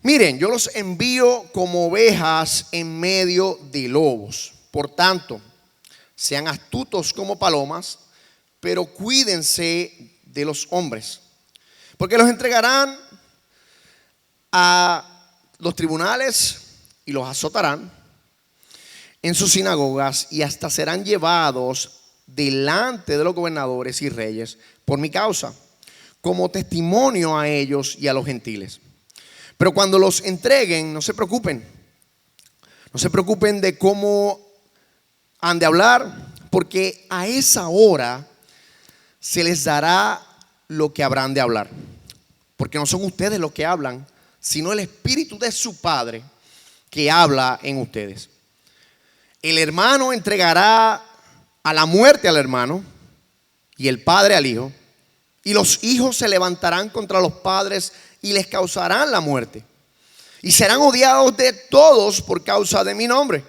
Miren, yo los envío como ovejas en medio de lobos. Por tanto, sean astutos como palomas, pero cuídense de los hombres, porque los entregarán a los tribunales y los azotarán en sus sinagogas y hasta serán llevados delante de los gobernadores y reyes por mi causa, como testimonio a ellos y a los gentiles. Pero cuando los entreguen, no se preocupen de cómo han de hablar, porque a esa hora se les dará lo que habrán de hablar, porque no son ustedes los que hablan, sino el Espíritu de su Padre que habla en ustedes. El hermano entregará a la muerte al hermano y el padre al hijo, y los hijos se levantarán contra los padres y les causarán la muerte, y serán odiados de todos por causa de mi nombre,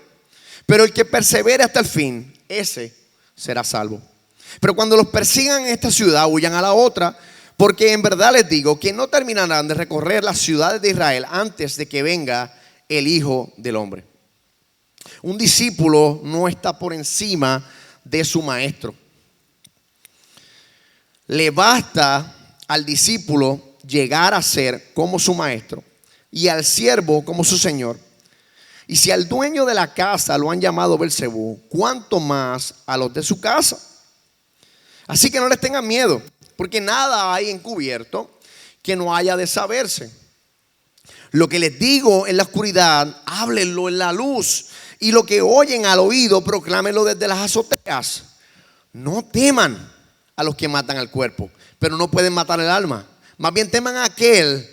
pero el que persevere hasta el fin, ese será salvo. Pero cuando los persigan en esta ciudad, huyan a la otra, porque en verdad les digo que no terminarán de recorrer las ciudades de Israel antes de que venga el Hijo del Hombre. Un discípulo no está por encima de su maestro. Le basta al discípulo llegar a ser como su maestro y al siervo como su señor. Y si al dueño de la casa lo han llamado Belcebú, ¿cuánto más a los de su casa? Así que no les tengan miedo, porque nada hay encubierto que no haya de saberse. Lo que les digo en la oscuridad, háblenlo en la luz, y lo que oyen al oído, proclámenlo desde las azoteas. No teman a los que matan al cuerpo, pero no pueden matar el alma. Más bien teman a aquel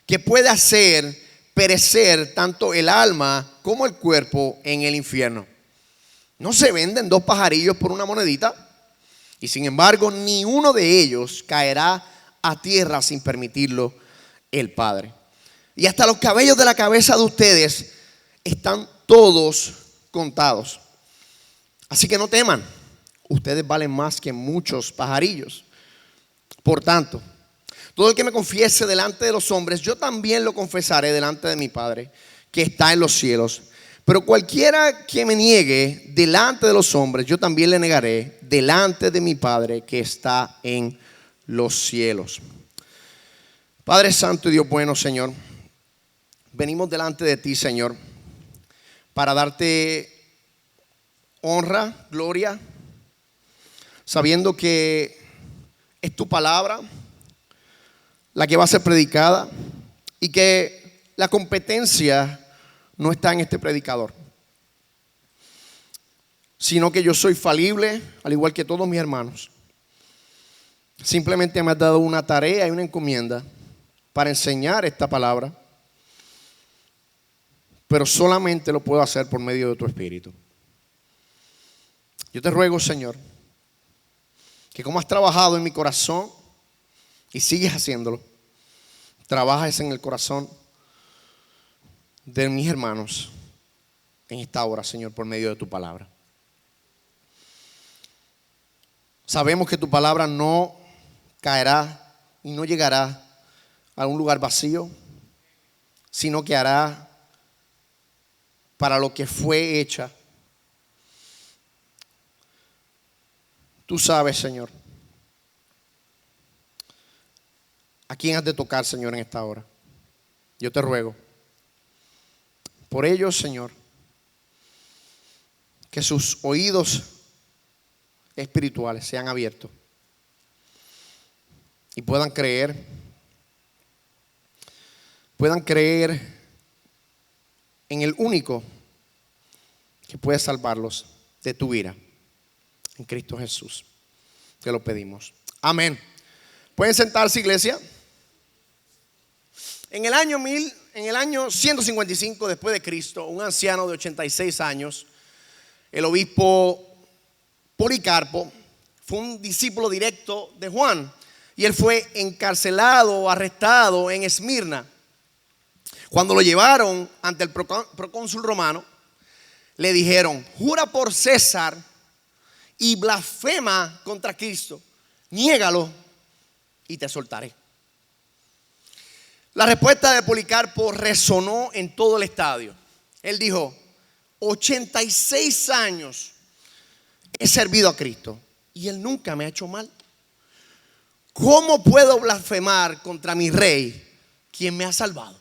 que puede hacer perecer tanto el alma como el cuerpo en el infierno. ¿No se venden dos pajarillos por una monedita? Y sin embargo, ni uno de ellos caerá a tierra sin permitirlo el Padre. Y hasta los cabellos de la cabeza de ustedes están todos contados. Así que no teman, ustedes valen más que muchos pajarillos. Por tanto, todo el que me confiese delante de los hombres, yo también lo confesaré delante de mi Padre que está en los cielos. Pero cualquiera que me niegue delante de los hombres, yo también le negaré delante de mi Padre que está en los cielos. Padre Santo y Dios bueno, Señor, venimos delante de ti, Señor, para darte honra, gloria, sabiendo que es tu palabra la que va a ser predicada y que la competencia no está en este predicador, sino que yo soy falible, al igual que todos mis hermanos. Simplemente me has dado una tarea y una encomienda para enseñar esta palabra, pero solamente lo puedo hacer por medio de tu Espíritu. Yo te ruego, Señor, que como has trabajado en mi corazón y sigues haciéndolo, trabajes en el corazón de mis hermanos en esta hora, Señor, por medio de tu palabra. Sabemos que tu palabra no caerá y no llegará a un lugar vacío, sino que hará para lo que fue hecha. Tú sabes, Señor, a quién has de tocar, Señor, en esta hora. Yo te ruego por ellos, Señor, que sus oídos espirituales sean abiertos y puedan creer en el único que puede salvarlos de tu ira, en Cristo Jesús. Te lo pedimos. Amén. ¿Pueden sentarse, iglesia? En el año 155 después de Cristo, un anciano de 86 años, el obispo Policarpo, fue un discípulo directo de Juan, y él fue encarcelado, arrestado en Esmirna. Cuando lo llevaron ante el procónsul romano, le dijeron: jura por César y blasfema contra Cristo, niégalo y te soltaré. La respuesta de Policarpo resonó en todo el estadio. Él dijo: 86 años he servido a Cristo y Él nunca me ha hecho mal. ¿Cómo puedo blasfemar contra mi rey, quien me ha salvado?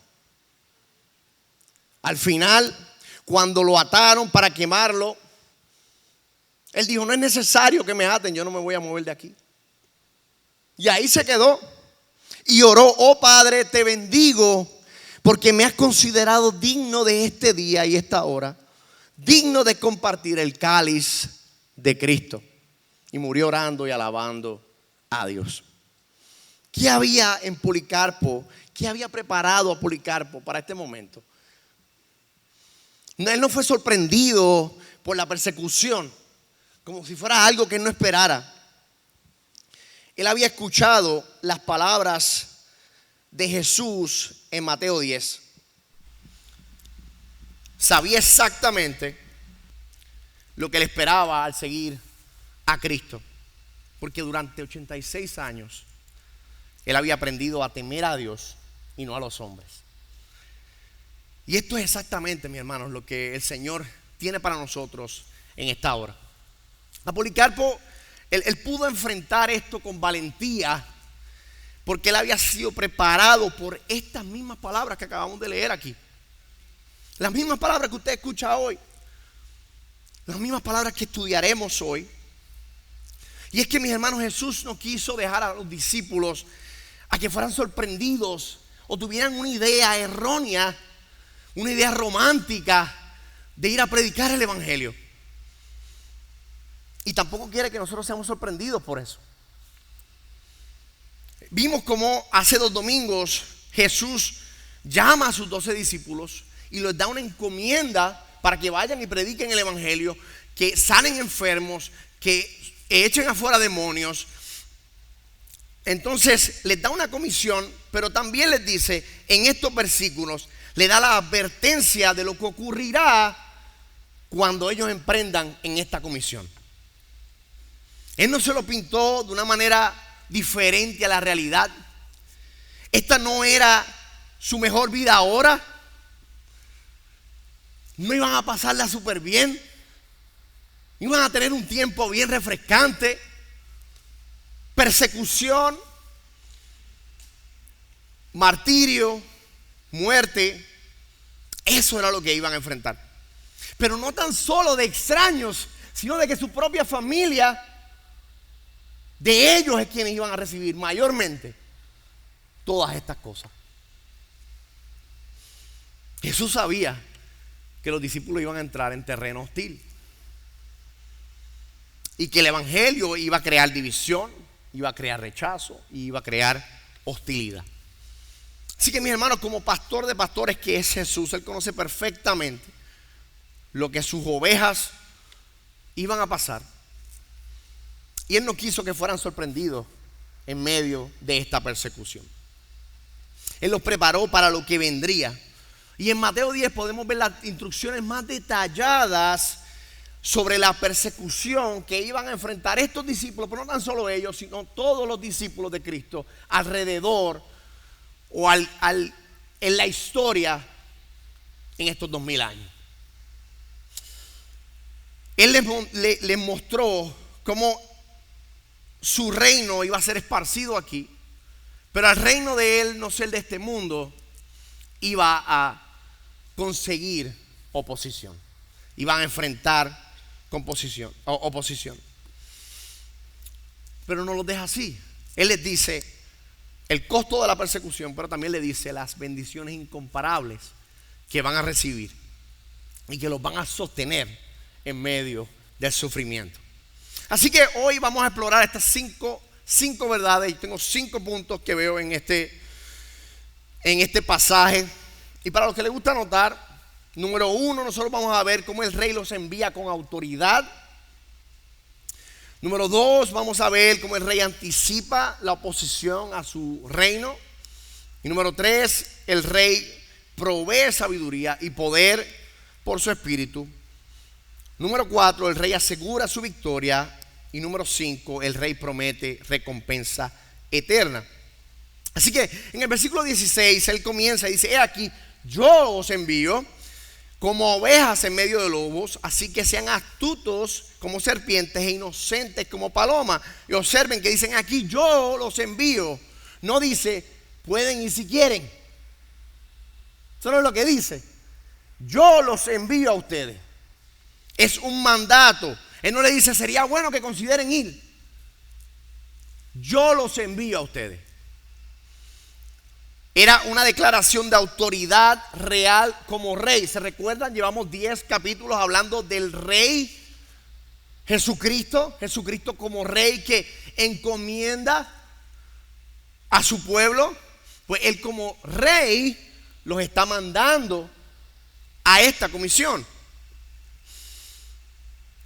Al final, cuando lo ataron para quemarlo, él dijo: no es necesario que me aten, yo no me voy a mover de aquí. Y ahí se quedó y oró: oh Padre, te bendigo porque me has considerado digno de este día y esta hora, digno de compartir el cáliz de Cristo. Y murió orando y alabando a Dios. ¿Qué había en Policarpo? ¿Qué había preparado a Policarpo para este momento? Él no fue sorprendido por la persecución como si fuera algo que él no esperara. Él había escuchado las palabras de Jesús en Mateo 10. Sabía exactamente lo que le esperaba al seguir a Cristo, porque durante 86 años él había aprendido a temer a Dios y no a los hombres. Y esto es exactamente, mis hermanos, lo que el Señor tiene para nosotros en esta hora. A Policarpo, él pudo enfrentar esto con valentía, porque él había sido preparado por estas mismas palabras que acabamos de leer aquí. Las mismas palabras que usted escucha hoy, las mismas palabras que estudiaremos hoy. Y es que, mis hermanos, Jesús no quiso dejar a los discípulos a que fueran sorprendidos o tuvieran una idea errónea, una idea romántica de ir a predicar el evangelio. Y tampoco quiere que nosotros seamos sorprendidos por eso. Vimos cómo hace 2 domingos Jesús llama a sus 12 discípulos y les da una encomienda para que vayan y prediquen el evangelio, que sanen enfermos, que echen afuera demonios. Entonces les da una comisión, pero también les dice en estos versículos, le da la advertencia de lo que ocurrirá cuando ellos emprendan en esta comisión. Él no se lo pintó de una manera diferente a la realidad. Esta no era su mejor vida ahora. No iban a pasarla súper bien. Iban a tener un tiempo bien refrescante. Persecución, martirio, muerte. Eso era lo que iban a enfrentar. Pero no tan solo de extraños, sino de que su propia familia, de ellos es quienes iban a recibir mayormente todas estas cosas. Jesús sabía que los discípulos iban a entrar en terreno hostil y que el evangelio iba a crear división, iba a crear rechazo y iba a crear hostilidad. Así que, mis hermanos, como pastor de pastores que es Jesús, Él conoce perfectamente lo que sus ovejas iban a pasar. Y Él no quiso que fueran sorprendidos en medio de esta persecución. Él los preparó para lo que vendría. Y en Mateo 10 podemos ver las instrucciones más detalladas sobre la persecución que iban a enfrentar estos discípulos, pero no tan solo ellos, sino todos los discípulos de Cristo alrededor o en la historia en estos 2000 años. Él les mostró cómo su reino iba a ser esparcido aquí, pero al reino de Él, no ser de este mundo, iba a conseguir oposición. Iban a enfrentar oposición. Pero no los deja así. Él les dice el costo de la persecución, pero también le dice las bendiciones incomparables que van a recibir y que los van a sostener en medio del sufrimiento. Así que hoy vamos a explorar estas cinco verdades, y tengo 5 puntos que veo en este pasaje. Y para los que les gusta anotar, número 1, nosotros vamos a ver cómo el rey los envía con autoridad. Número 2, vamos a ver cómo el rey anticipa la oposición a su reino. Y número 3, el rey provee sabiduría y poder por su espíritu. Número 4, el rey asegura su victoria. Y número 5, el rey promete recompensa eterna. Así que en el versículo 16 él comienza y dice: he aquí, yo os envío como ovejas en medio de lobos, así que sean astutos como serpientes e inocentes como palomas. Y observen que dicen aquí: yo los envío. No dice pueden ir si quieren. Eso no es lo que dice. Yo los envío a ustedes. Es un mandato. Él no le dice sería bueno que consideren ir. Yo los envío a ustedes. Era una declaración de autoridad real como rey. ¿Se recuerdan? Llevamos 10 capítulos hablando del rey Jesucristo. Jesucristo como rey que encomienda a su pueblo. Pues él como rey los está mandando a esta comisión.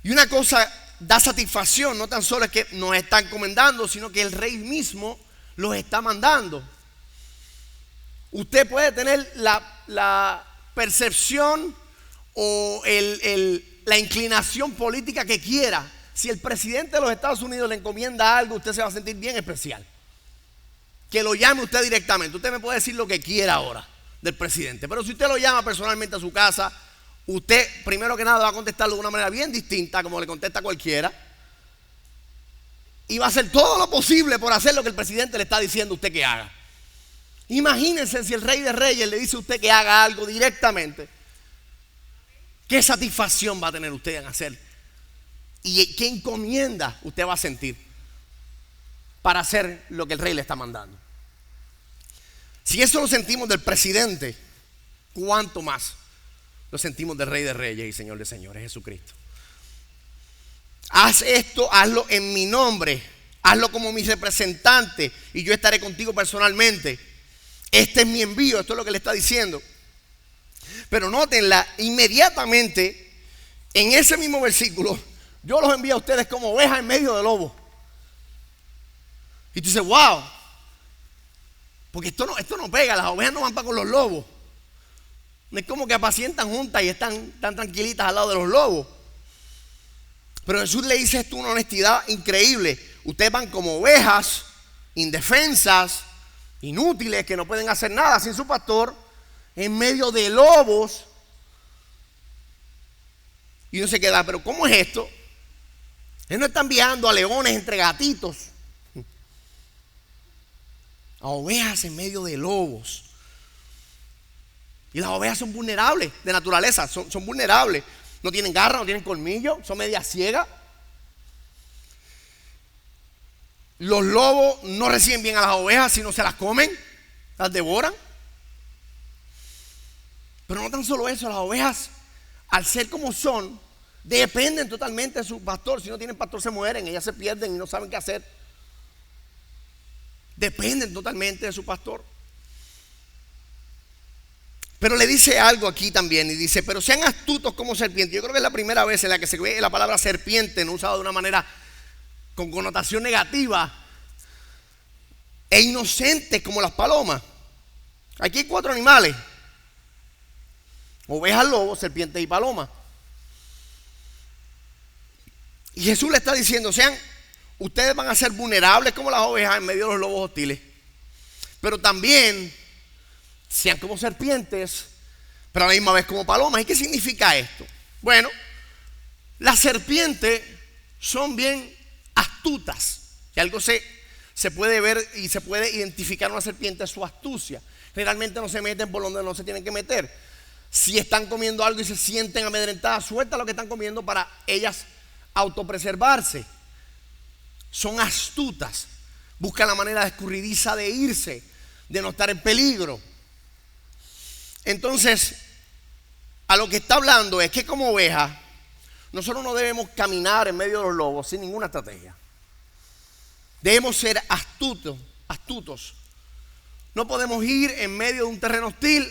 Y una cosa da satisfacción, no tan solo es que nos está encomendando, sino que el rey mismo los está mandando. Usted puede tener la percepción o la inclinación política que quiera. Si el presidente de los Estados Unidos le encomienda algo, usted se va a sentir bien especial. Que lo llame usted directamente. Usted me puede decir lo que quiera ahora del presidente, pero si usted lo llama personalmente a su casa, usted primero que nada va a contestarlo de una manera bien distinta como le contesta cualquiera, y va a hacer todo lo posible por hacer lo que el presidente le está diciendo a usted que haga. Imagínense si el Rey de Reyes le dice a usted que haga algo directamente. ¿Qué satisfacción va a tener usted en hacer? ¿Y qué encomienda usted va a sentir para hacer lo que el rey le está mandando? Si eso lo sentimos del presidente, ¿cuánto más lo sentimos del Rey de Reyes y Señor de Señores, Jesucristo? Haz esto, hazlo en mi nombre, hazlo como mi representante y yo estaré contigo personalmente. Este es mi envío, esto es lo que le está diciendo. Pero nótenla, inmediatamente en ese mismo versículo: yo los envío a ustedes como ovejas en medio de lobos. Y tú dices: wow, porque esto no pega, las ovejas no van para con los lobos. No es como que apacientan juntas y están tan tranquilitas al lado de los lobos. Pero Jesús le dice esto una honestidad increíble: ustedes van como ovejas indefensas, inútiles, que no pueden hacer nada sin su pastor, en medio de lobos. Y uno se queda: pero ¿cómo es esto? Él no está enviando a leones entre gatitos, a ovejas en medio de lobos. Y las ovejas son vulnerables de naturaleza, son vulnerables. No tienen garra, no tienen colmillo, son medias ciegas. Los lobos no reciben bien a las ovejas, sino se las comen, las devoran. Pero no tan solo eso, las ovejas, al ser como son, dependen totalmente de su pastor. Si no tienen pastor se mueren, ellas se pierden y no saben qué hacer. Dependen totalmente de su pastor. Pero le dice algo aquí también y dice: pero sean astutos como serpientes. Yo creo que es la primera vez en la que se ve la palabra serpiente no usada de una manera con connotación negativa, e inocentes como las palomas. Aquí hay 4 animales: ovejas, lobos, serpientes y palomas. Y Jesús le está diciendo: ustedes van a ser vulnerables como las ovejas en medio de los lobos hostiles, pero también sean como serpientes, pero a la misma vez como palomas. ¿Y qué significa esto? Bueno, las serpientes son bien astutas. Si algo se puede ver y se puede identificar una serpiente, es su astucia. Generalmente no se meten por donde no se tienen que meter. Si están comiendo algo y se sienten amedrentadas, suelta lo que están comiendo para ellas autopreservarse. Son astutas, buscan la manera escurridiza de irse, de no estar en peligro. Entonces, a lo que está hablando es que como oveja, nosotros no debemos caminar en medio de los lobos sin ninguna estrategia. Debemos ser astutos. No podemos ir en medio de un terreno hostil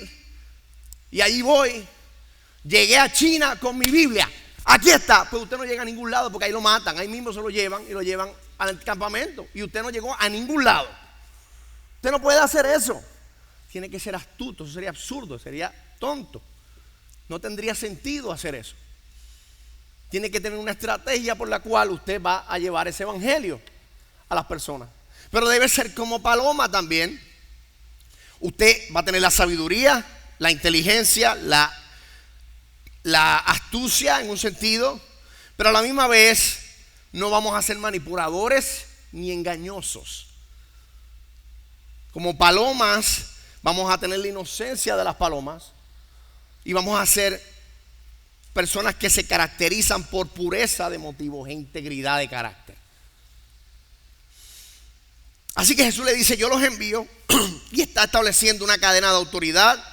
y allí voy. Llegué a China con mi Biblia. Aquí está. Pues usted no llega a ningún lado porque ahí lo matan. Ahí mismo se lo llevan y lo llevan al campamento. Y usted no llegó a ningún lado. Usted no puede hacer eso. Tiene que ser astuto. Eso sería absurdo, sería tonto. No tendría sentido hacer eso. Tiene que tener una estrategia por la cual usted va a llevar ese evangelio a las personas. Pero debe ser como paloma también. Usted va a tener la sabiduría, la inteligencia, la astucia en un sentido, pero a la misma vez no vamos a ser manipuladores ni engañosos. Como palomas, vamos a tener la inocencia de las palomas y vamos a ser personas que se caracterizan por pureza de motivos e integridad de carácter. Así que Jesús le dice: yo los envío, y está estableciendo una cadena de autoridad.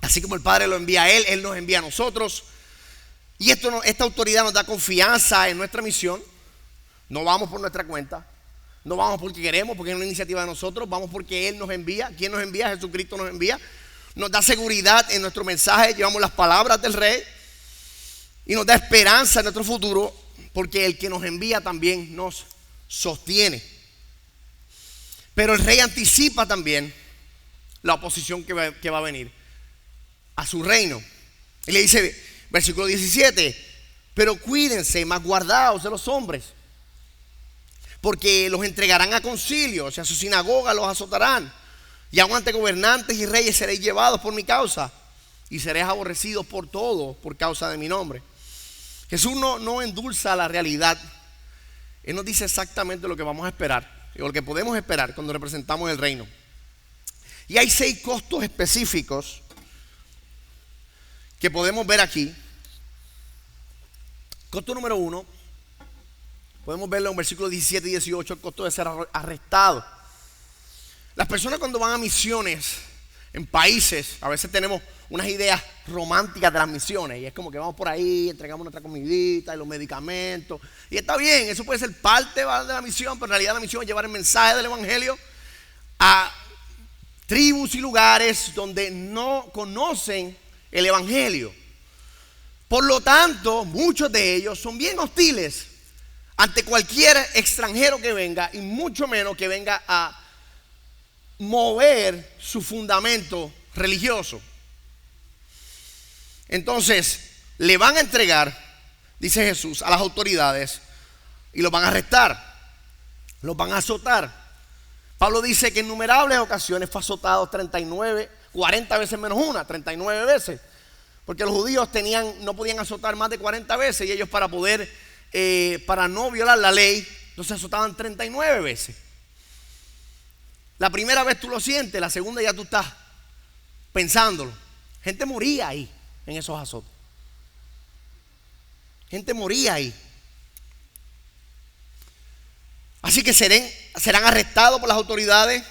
Así como el Padre lo envía a Él, Él nos envía a nosotros. Y esta autoridad nos da confianza en nuestra misión. No vamos por nuestra cuenta, no vamos porque queremos, porque es una iniciativa de nosotros. Vamos porque Él nos envía. ¿Quién nos envía? Jesucristo nos envía. Nos da seguridad en nuestro mensaje. Llevamos las palabras del Rey y nos da esperanza en nuestro futuro, porque el que nos envía también nos sostiene. Pero el Rey anticipa también la oposición que va a venir a su reino. Y le dice, versículo 17: pero cuídense, más guardaos de los hombres, porque los entregarán a concilios y a su sinagoga los azotarán. Y aun ante gobernantes y reyes seréis llevados por mi causa, y seréis aborrecidos por todos por causa de mi nombre. Jesús no endulza la realidad. Él nos dice exactamente lo que vamos a esperar, o lo que podemos esperar cuando representamos el reino. Y hay 6 costos específicos que podemos ver aquí. Costo número 1, podemos verlo en versículos 17 y 18, el costo de ser arrestado. Las personas cuando van a misiones en países, a veces tenemos unas ideas románticas de las misiones, y es como que vamos por ahí, entregamos nuestra comidita y los medicamentos, y está bien, eso puede ser parte de la misión, pero en realidad la misión es llevar el mensaje del evangelio a tribus y lugares donde no conocen el evangelio. Por lo tanto, muchos de ellos son bien hostiles ante cualquier extranjero que venga, y mucho menos que venga a mover su fundamento religioso. Entonces le van a entregar, dice Jesús, a las autoridades, y los van a arrestar, los van a azotar. Pablo dice que en innumerables ocasiones fue azotado 39, 40 veces menos una, 39 veces, porque los judíos no podían azotar más de 40 veces, y ellos para no violar la ley, entonces azotaban 39 veces. La primera vez tú lo sientes, la segunda ya tú estás pensándolo. Gente moría ahí en esos azotes. Gente moría ahí. Así que serán arrestados por las autoridades,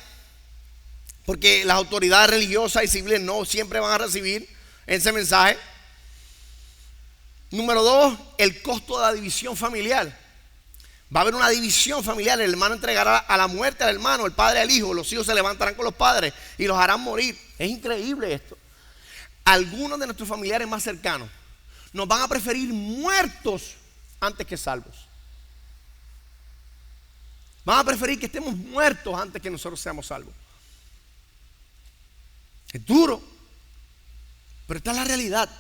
porque las autoridades religiosas y civiles no siempre van a recibir ese mensaje. Número 2, el costo de la división familiar. Va a haber una división familiar. El hermano entregará a la muerte al hermano, el padre al hijo. Los hijos se levantarán con los padres y los harán morir. Es increíble esto. Algunos de nuestros familiares más cercanos nos van a preferir muertos antes que salvos. Van a preferir que estemos muertos antes que nosotros seamos salvos. Es duro, pero esta es la realidad.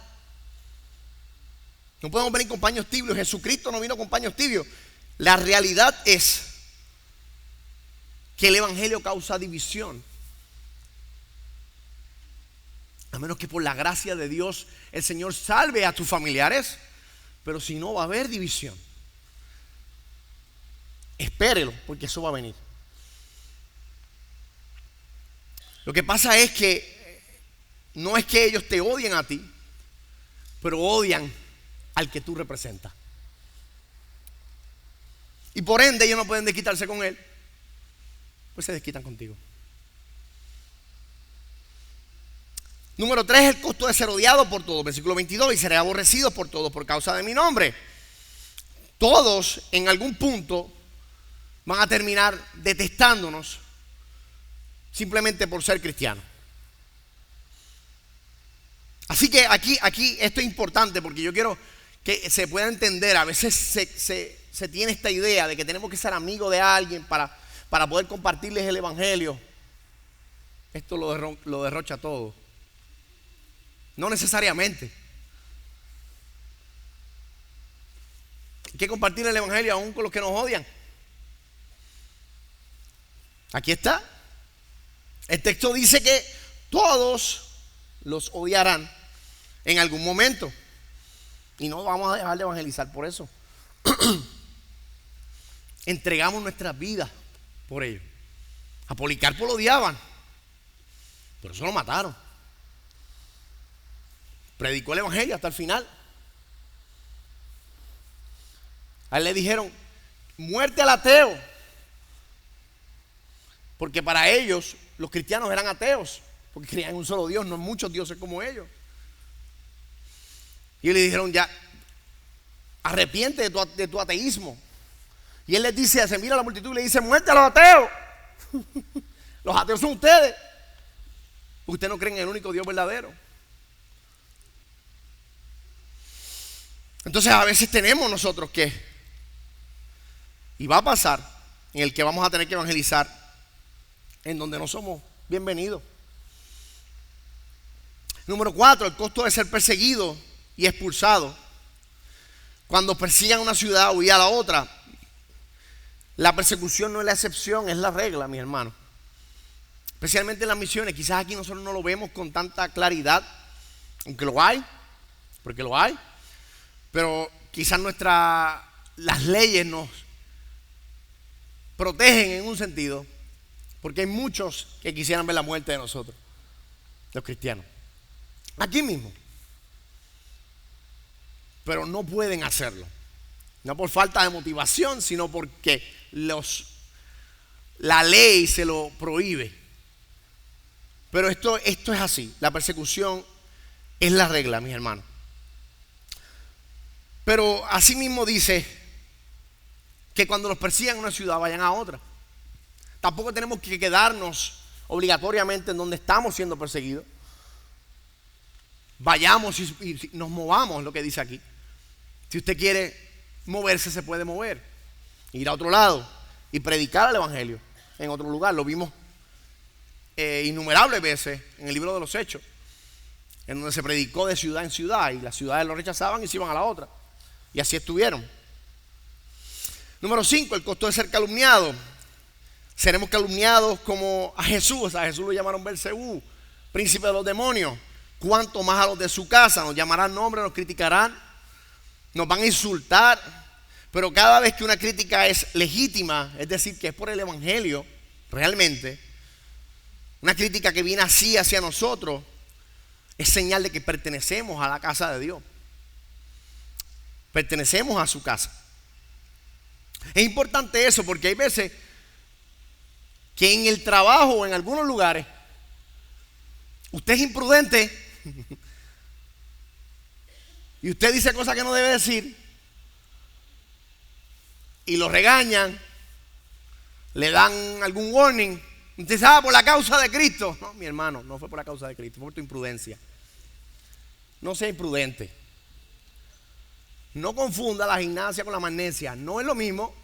No podemos venir con paños tibios. Jesucristo no vino con paños tibios. La realidad es que el evangelio causa división. A menos que por la gracia de Dios el Señor salve a tus familiares, pero si no, va a haber división. Espérelo, porque eso va a venir. Lo que pasa es que no es que ellos te odien a ti, pero odian al que tú representas. Y por ende ellos no pueden desquitarse con él, pues se desquitan contigo. Número 3, el costo de ser odiado por todos. Versículo 22: y seré aborrecido por todos por causa de mi nombre. Todos en algún punto van a terminar detestándonos simplemente por ser cristianos. Así que aquí esto es importante, porque yo quiero que se pueda entender. A veces se tiene esta idea de que tenemos que ser amigos de alguien para poder compartirles el evangelio. Esto lo derrocha todo. No necesariamente. Hay que compartir el evangelio aún con los que nos odian. Aquí está. El texto dice que todos los odiarán en algún momento. Y no vamos a dejar de evangelizar por eso. Entregamos nuestras vidas por ello. A Policarpo lo odiaban, por eso lo mataron. Predicó el evangelio hasta el final. A él le dijeron: muerte al ateo. Porque para ellos los cristianos eran ateos, porque creían en un solo Dios, no en muchos dioses como ellos. Y le dijeron: ya, arrepiente de tu ateísmo. Y él les dice, se mira a la multitud y le dice: muerte a los ateos. Los ateos son ustedes. Ustedes no creen en el único Dios verdadero. Entonces a veces tenemos nosotros que, y va a pasar, en el que vamos a tener que evangelizar en donde no somos bienvenidos. Número 4, el costo de ser perseguido y expulsado. Cuando persigan una ciudad, huir a la otra. La persecución no es la excepción, es la regla, mi hermano. Especialmente en las misiones. Quizás aquí nosotros no lo vemos con tanta claridad, aunque lo hay, porque lo hay. Pero quizás las leyes nos protegen en un sentido, porque hay muchos que quisieran ver la muerte de nosotros, los cristianos, aquí mismo. Pero no pueden hacerlo. No por falta de motivación, sino porque la ley se lo prohíbe. Pero esto es así. La persecución es la regla, mis hermanos. Pero asimismo dice que cuando los persigan en una ciudad, vayan a otra. Tampoco tenemos que quedarnos obligatoriamente en donde estamos siendo perseguidos. Vayamos y nos movamos, lo que dice aquí. Si usted quiere moverse, se puede mover, ir a otro lado y predicar el evangelio en otro lugar. Lo vimos innumerables veces en el libro de los Hechos, en donde se predicó de ciudad en ciudad y las ciudades lo rechazaban y se iban a la otra, y así estuvieron. Número 5, el costo de ser calumniado. Seremos calumniados como a Jesús lo llamaron Belcebú, príncipe de los demonios. Cuanto más a los de su casa. Nos llamarán nombres, nos criticarán, nos van a insultar. Pero cada vez que una crítica es legítima, es decir, que es por el evangelio realmente, una crítica que viene así hacia nosotros, es señal de que pertenecemos a la casa de Dios, pertenecemos a su casa. Es importante eso, porque hay veces que en el trabajo o en algunos lugares usted es imprudente y usted dice cosas que no debe decir y lo regañan, le dan algún warning. Usted dice: por la causa de Cristo. No, mi hermano, no fue por la causa de Cristo, fue por tu imprudencia. No sea imprudente. No confunda la gimnasia con la magnesia. No es lo mismo.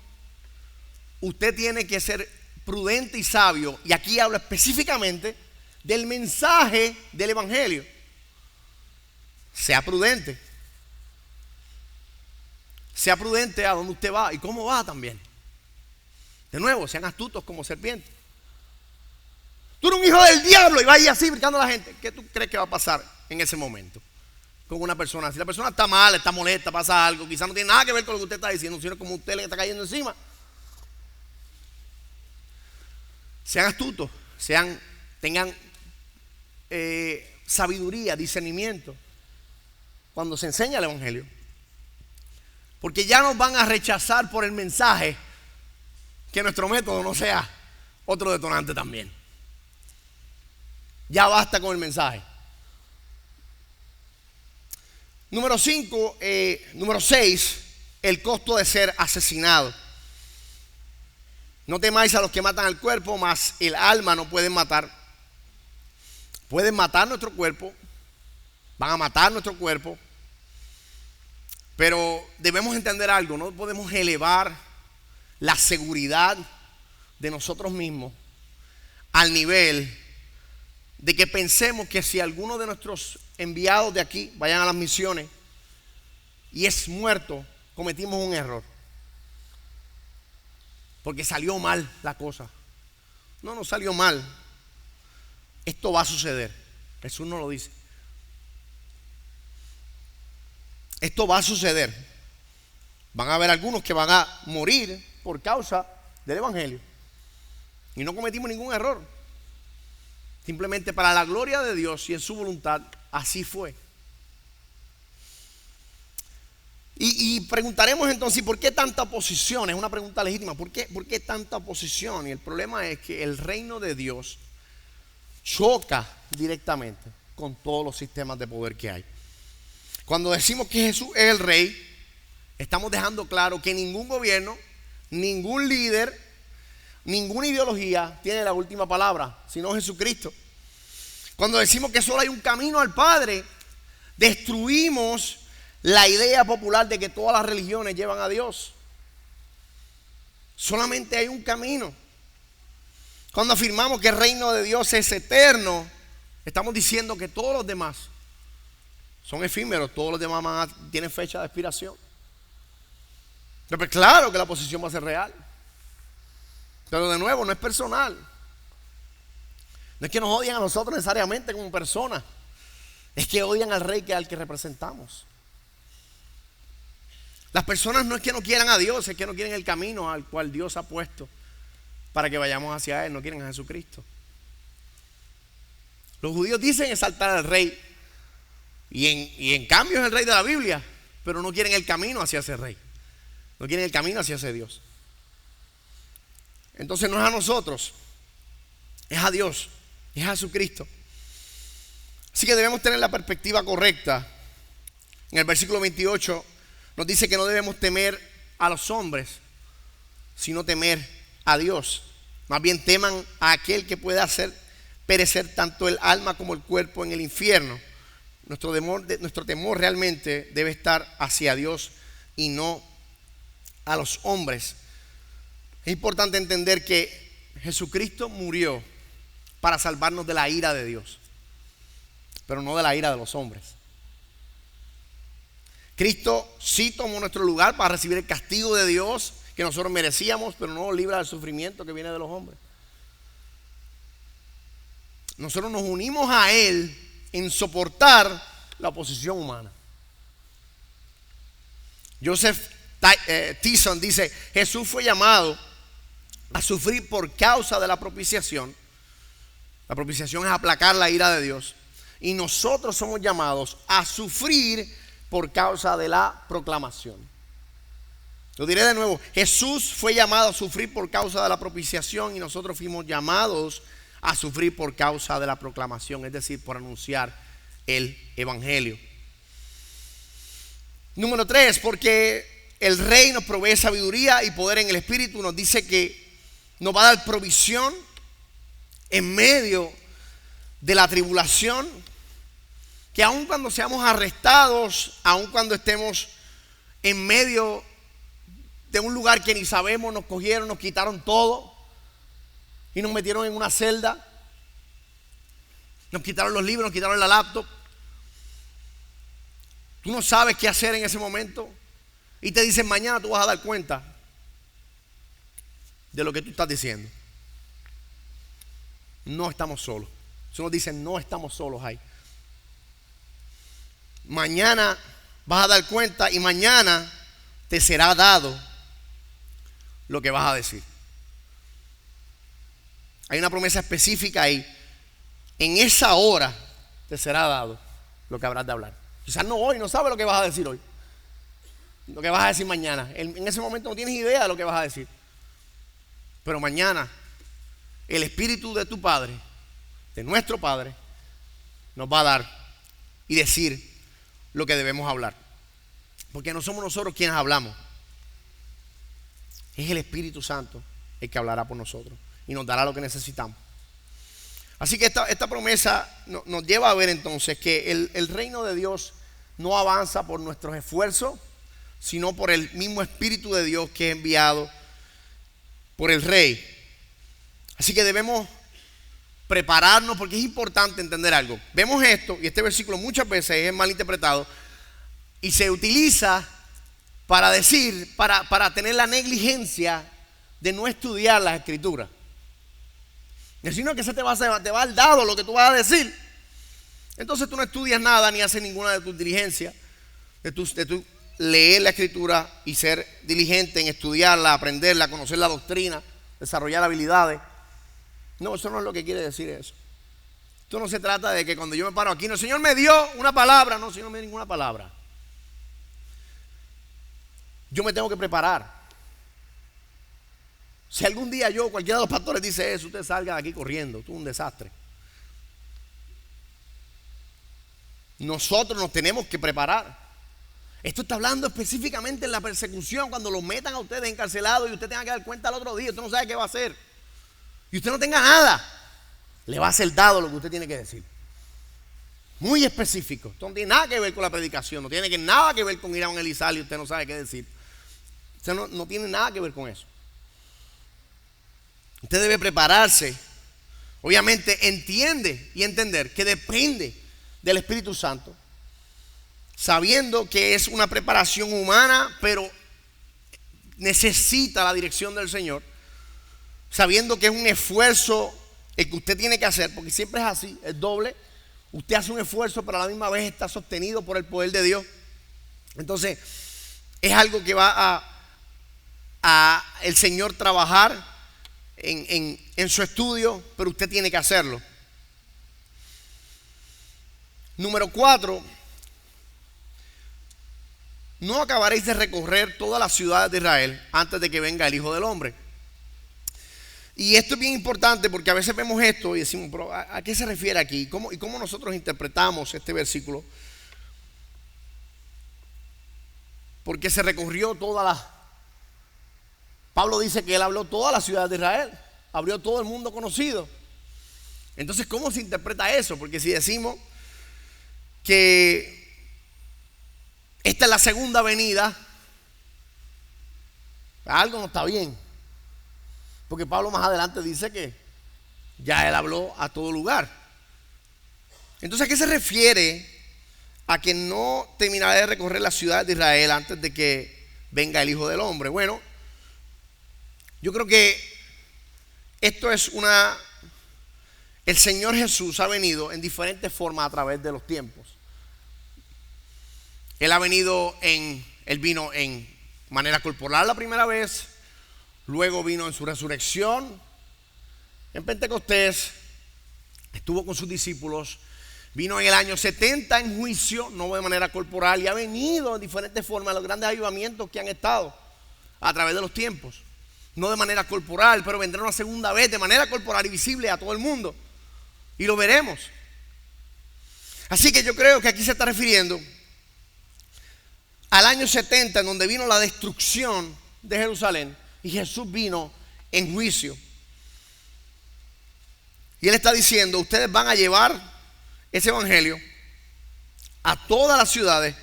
Usted tiene que ser prudente y sabio. Y aquí habla específicamente del mensaje del evangelio. Sea prudente. Sea prudente a donde usted va y cómo va también. De nuevo, sean astutos como serpientes. Tú eres un hijo del diablo y vas ahí así brincando a la gente. ¿Qué tú crees que va a pasar en ese momento con una persona? Si la persona está mal, está molesta, pasa algo, quizás no tiene nada que ver con lo que usted está diciendo, sino como usted le está cayendo encima. Sean astutos, tengan sabiduría, discernimiento cuando se enseña el evangelio. Porque ya nos van a rechazar por el mensaje, que nuestro método no sea otro detonante también. Ya basta con el mensaje. Número 6, el costo de ser asesinado. No temáis a los que matan el cuerpo, mas el alma no pueden matar. Pueden matar nuestro cuerpo, van a matar nuestro cuerpo, pero debemos entender algo: no podemos elevar la seguridad de nosotros mismos al nivel de que pensemos que si alguno de nuestros enviados de aquí vayan a las misiones y es muerto, cometimos un error porque salió mal la cosa. No salió mal. esto va a suceder. Jesús no lo dice. Esto va a suceder. Van a haber algunos que van a morir por causa del evangelio. Y no cometimos ningún error. Simplemente para la gloria de Dios y en su voluntad, así fue. Y preguntaremos entonces, ¿por qué tanta oposición? Es una pregunta legítima. ¿Por qué tanta oposición? Y el problema es que el reino de Dios choca directamente con todos los sistemas de poder que hay. Cuando decimos que Jesús es el rey, estamos dejando claro que ningún gobierno, ningún líder, ninguna ideología tiene la última palabra, sino Jesucristo. Cuando decimos que solo hay un camino al Padre, destruimos la idea popular de que todas las religiones llevan a Dios. Solamente hay un camino. Cuando afirmamos que el reino de Dios es eterno, estamos diciendo que todos los demás son efímeros, todos los demás tienen fecha de expiración. Pero claro que la oposición va a ser real. Pero de nuevo, no es personal. No es que nos odian a nosotros necesariamente como personas. Es que odian al rey al que representamos. Las personas no es que no quieran a Dios, es que no quieren el camino al cual Dios ha puesto para que vayamos hacia Él. No quieren a Jesucristo. Los judíos dicen exaltar al rey y en cambio es el rey de la Biblia, pero no quieren el camino hacia ese rey. No quieren el camino hacia ese Dios. Entonces no es a nosotros, es a Dios, es a Jesucristo. Así que debemos tener la perspectiva correcta. En el versículo 28 nos dice que no debemos temer a los hombres, sino temer a Dios. Más bien teman a aquel que puede hacer perecer tanto el alma como el cuerpo en el infierno. Nuestro temor realmente debe estar hacia Dios y no a los hombres. Es importante entender que Jesucristo murió para salvarnos de la ira de Dios, pero no de la ira de los hombres. Cristo sí tomó nuestro lugar para recibir el castigo de Dios que nosotros merecíamos, pero no nos libra del sufrimiento que viene de los hombres. Nosotros nos unimos a Él en soportar la oposición humana. Joseph Tyson dice: Jesús fue llamado a sufrir por causa de la propiciación. La propiciación es aplacar la ira de Dios. Y nosotros somos llamados a sufrir por causa de la proclamación. Lo diré de nuevo: Jesús fue llamado a sufrir por causa de la propiciación y nosotros fuimos llamados a sufrir por causa de la proclamación, es decir, por anunciar el evangelio. Número 3, porque el rey nos provee sabiduría y poder en el espíritu. Nos dice que nos va a dar provisión en medio de la tribulación, que aun cuando seamos arrestados, aun cuando estemos en medio de un lugar que ni sabemos, nos cogieron, nos quitaron todo y nos metieron en una celda, nos quitaron los libros, nos quitaron la laptop. Tú no sabes qué hacer en ese momento y te dicen: mañana tú vas a dar cuenta de lo que tú estás diciendo. No estamos solos. Eso nos dicen: no estamos solos ahí. Mañana vas a dar cuenta y mañana te será dado lo que vas a decir. Hay una promesa específica ahí. En esa hora te será dado lo que habrás de hablar. Quizás no hoy, no sabes lo que vas a decir hoy, lo que vas a decir mañana. En ese momento no tienes idea de lo que vas a decir. Pero mañana el Espíritu de tu Padre, de nuestro Padre, nos va a dar y decir lo que debemos hablar. Porque no somos nosotros quienes hablamos. Es el Espíritu Santo el que hablará por nosotros y nos dará lo que necesitamos. Así que esta promesa nos lleva a ver entonces que el reino de Dios no avanza por nuestros esfuerzos, sino por el mismo Espíritu de Dios que es enviado por el Rey. Así que debemos prepararnos, porque es importante entender algo. Vemos esto, y este versículo muchas veces es malinterpretado y se utiliza para decir, para tener la negligencia de no estudiar las Escrituras. Y si no es que te va al dado lo que tú vas a decir. Entonces tú no estudias nada ni haces ninguna de tus diligencias, de tu leer la escritura y ser diligente en estudiarla, aprenderla, conocer la doctrina, desarrollar habilidades. No, eso no es lo que quiere decir eso. Esto no se trata de que cuando yo me paro aquí, no, el Señor me dio una palabra. No, el Señor no me dio ninguna palabra. Yo me tengo que preparar. Si algún día cualquiera de los pastores dice eso, usted salga de aquí corriendo, tú un desastre. Nosotros nos tenemos que preparar. Esto está hablando específicamente en la persecución, cuando lo metan a ustedes encarcelados y usted tenga que dar cuenta al otro día, usted no sabe qué va a hacer. Y usted no tenga nada, le va a ser dado lo que usted tiene que decir. Muy específico. Esto no tiene nada que ver con la predicación, no tiene nada que ver con ir a un Elizal y usted no sabe qué decir. Usted no tiene nada que ver con eso. Usted debe prepararse. Obviamente entiende y entender que depende del Espíritu Santo, sabiendo que es una preparación humana, pero necesita la dirección del Señor, sabiendo que es un esfuerzo el que usted tiene que hacer, porque siempre es así, es doble. Usted hace un esfuerzo, pero a la misma vez está sostenido por el poder de Dios. Entonces es algo que va a el Señor trabajar en su estudio, pero usted tiene que hacerlo. Número 4, no acabaréis de recorrer todas las ciudades de Israel antes de que venga el Hijo del Hombre. Y esto es bien importante porque a veces vemos esto y decimos, pero ¿a qué se refiere aquí? ¿Y cómo nosotros interpretamos este versículo? Porque se recorrió Pablo dice que él habló todas las ciudades de Israel, abrió todo el mundo conocido. Entonces, ¿cómo se interpreta eso? Porque si decimos que esta es la segunda venida, algo no está bien. Porque Pablo más adelante dice que ya él habló a todo lugar. Entonces, ¿a qué se refiere a que no terminará de recorrer las ciudades de Israel antes de que venga el Hijo del Hombre? Bueno, yo creo que esto es el Señor Jesús ha venido en diferentes formas a través de los tiempos. Él vino en manera corporal la primera vez, luego vino en su resurrección, en Pentecostés, estuvo con sus discípulos, vino en el año 70 en juicio, no de manera corporal, y ha venido en diferentes formas los grandes avivamientos que han estado a través de los tiempos. No de manera corporal, pero vendrá una segunda vez de manera corporal y visible a todo el mundo. Y lo veremos. Así que yo creo que aquí se está refiriendo al año 70, en donde vino la destrucción de Jerusalén y Jesús vino en juicio. Y él está diciendo, ustedes van a llevar ese evangelio a todas las ciudades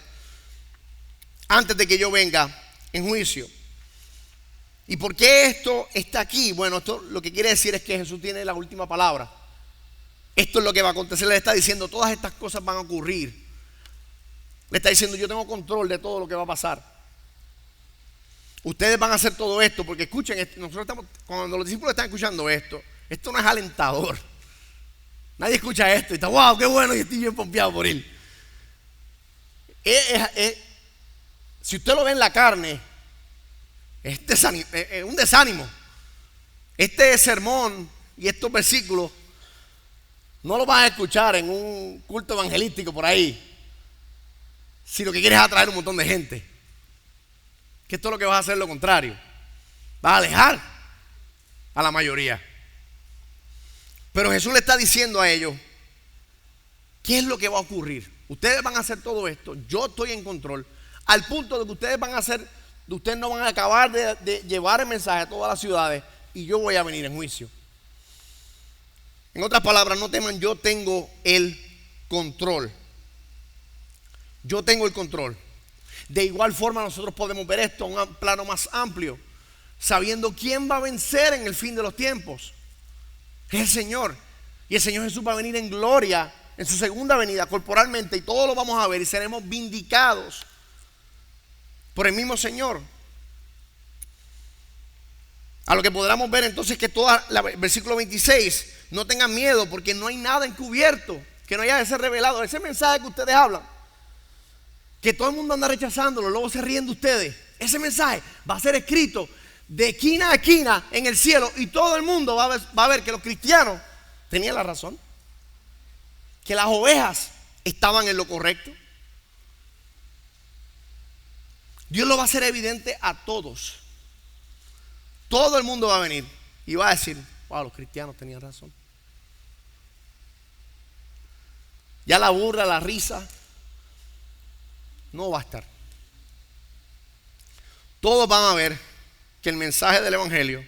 antes de que yo venga en juicio. ¿Y por qué esto está aquí? Bueno, esto lo que quiere decir es que Jesús tiene la última palabra. Esto es lo que va a acontecer. Le está diciendo, todas estas cosas van a ocurrir. Le está diciendo, yo tengo control de todo lo que va a pasar. Ustedes van a hacer todo esto, porque escuchen, cuando los discípulos están escuchando esto no es alentador. Nadie escucha esto y está, wow, qué bueno, y estoy bien pompeado por él. Si usted lo ve en la carne, es un desánimo. Este sermón y estos versículos no los vas a escuchar en un culto evangelístico por ahí, si lo que quieres es atraer un montón de gente. Que esto es lo que vas a hacer, lo contrario. Vas a alejar a la mayoría. Pero Jesús le está diciendo a ellos qué es lo que va a ocurrir. Ustedes van a hacer todo esto, yo estoy en control, al punto de que ustedes no van a acabar de llevar el mensaje a todas las ciudades y yo voy a venir en juicio. En otras palabras, no teman, yo tengo el control. Yo tengo el control. De igual forma nosotros podemos ver esto en un plano más amplio, sabiendo quién va a vencer en el fin de los tiempos. Es el Señor. Y el Señor Jesús va a venir en gloria en su segunda venida corporalmente, y todos lo vamos a ver y seremos vindicados por el mismo Señor. A lo que podamos ver entonces que versículo 26, no tengan miedo porque no hay nada encubierto que no haya de ser revelado. Ese mensaje que ustedes hablan, que todo el mundo anda rechazándolo, luego se ríen de ustedes, ese mensaje va a ser escrito de esquina a esquina en el cielo y todo el mundo va a ver que los cristianos tenían la razón, que las ovejas estaban en lo correcto. Dios lo va a hacer evidente a todos. Todo el mundo va a venir y va a decir: wow, los cristianos tenían razón. Ya la burla, la risa no va a estar. Todos van a ver que el mensaje del evangelio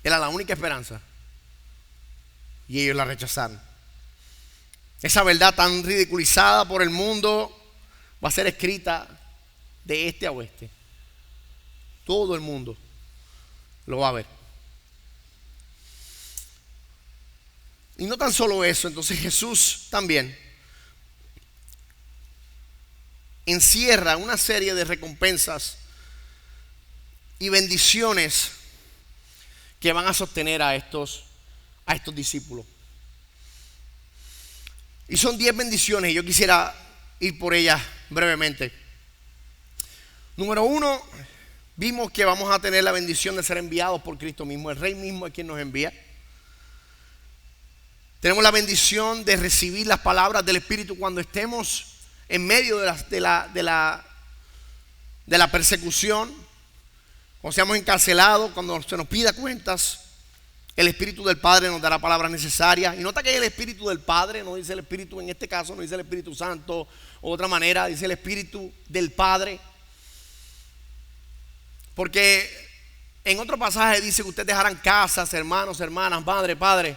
era la única esperanza y ellos la rechazaron. Esa verdad tan ridiculizada por el mundo va a ser escrita de este a oeste. Todo el mundo lo va a ver. Y no tan solo eso, entonces Jesús también encierra una serie de recompensas y bendiciones que van a sostener a estos discípulos. Y son 10 bendiciones y yo quisiera ir por ellas brevemente. Número 1, vimos que vamos a tener la bendición de ser enviados por Cristo mismo. El Rey mismo es quien nos envía. Tenemos la bendición de recibir las palabras del Espíritu cuando estemos en medio de la persecución, cuando seamos encarcelados, cuando se nos pida cuentas. El Espíritu del Padre nos dará palabras necesarias. Y nota que el Espíritu del Padre, no dice el Espíritu, en este caso no dice el Espíritu Santo o otra manera, dice el Espíritu del Padre. Porque en otro pasaje dice que ustedes dejarán casas, hermanos, hermanas, madre, padre.